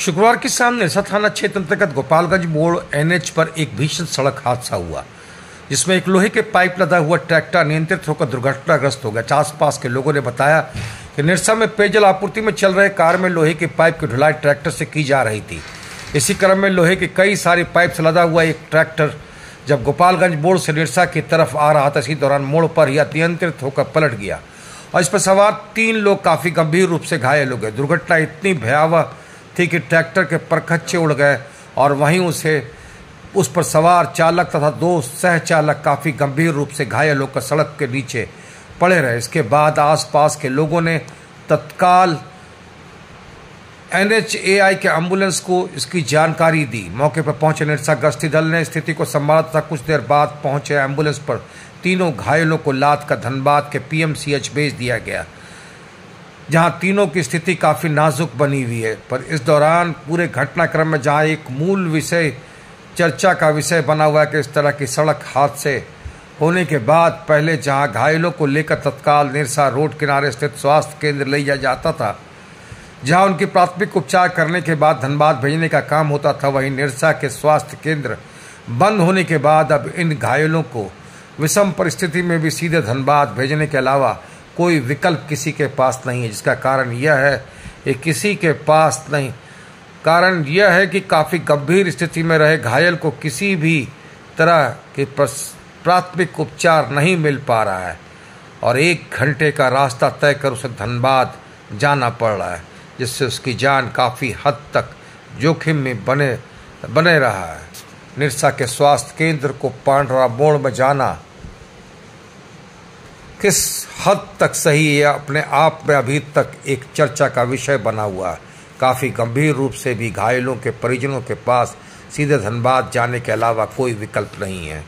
शुक्रवार की शाम निरसा थाना क्षेत्र अंतर्गत गोपालगंज मोड़ एनएच पर एक भीषण सड़क हादसा हुआ, जिसमें एक लोहे के पाइप लदा हुआ ट्रैक्टर अनियंत्रित होकर दुर्घटनाग्रस्त हो गया। आसपास के लोगों ने बताया कि निरसा में पेयजल आपूर्ति में चल रहे कार्य में लोहे के पाइप की ढुलाई ट्रैक्टर से की जा रही थी। इसी क्रम में लोहे के कई सारी पाइप से लदा हुआ एक ट्रैक्टर जब गोपालगंज मोड़ से निरसा की तरफ आ रहा था, इसी दौरान मोड़ पर ही अनियंत्रित होकर पलट गया और इस पर सवार 3 लोग काफी गंभीर रूप से घायल हो गए। दुर्घटना इतनी भयावह थी कि ट्रैक्टर के परखच्चे उड़ गए और वहीं उस पर सवार चालक तथा 2 सहचालक काफी गंभीर रूप से घायल होकर सड़क के नीचे पड़े रहे। इसके बाद आसपास के लोगों ने तत्काल NHAI के एम्बुलेंस को इसकी जानकारी दी। मौके पर पहुंचे निरसा गश्ती दल ने स्थिति को संभाला तथा कुछ देर बाद पहुंचे एम्बुलेंस पर तीनों घायलों को लाद कर धनबाद के PMCH भेज दिया गया, जहां तीनों की स्थिति काफी नाजुक बनी हुई है। पर इस दौरान पूरे घटनाक्रम में जहां एक मूल विषय चर्चा का विषय बना हुआ है कि इस तरह की सड़क हादसे होने के बाद पहले जहां घायलों को लेकर तत्काल निरसा रोड किनारे स्थित स्वास्थ्य केंद्र ले जाया जाता था, जहां उनकी प्राथमिक उपचार करने के बाद धनबाद भेजने का काम होता था, वहीं निरसा के स्वास्थ्य केंद्र बंद होने के बाद अब इन घायलों को विषम परिस्थिति में भी सीधे धनबाद भेजने के अलावा कोई विकल्प किसी के पास नहीं है। जिसका कारण यह है कि काफ़ी गंभीर स्थिति में रहे घायल को किसी भी तरह के प्राथमिक उपचार नहीं मिल पा रहा है और 1 घंटे का रास्ता तय कर उसे धनबाद जाना पड़ रहा है, जिससे उसकी जान काफ़ी हद तक जोखिम में बने रहा है। निरसा के स्वास्थ्य केंद्र को पांडरा मोड़ में जाना किस हद तक सही है अपने आप में अभी तक एक चर्चा का विषय बना हुआ है। काफ़ी गंभीर रूप से भी घायलों के परिजनों के पास सीधे धनबाद जाने के अलावा कोई विकल्प नहीं है।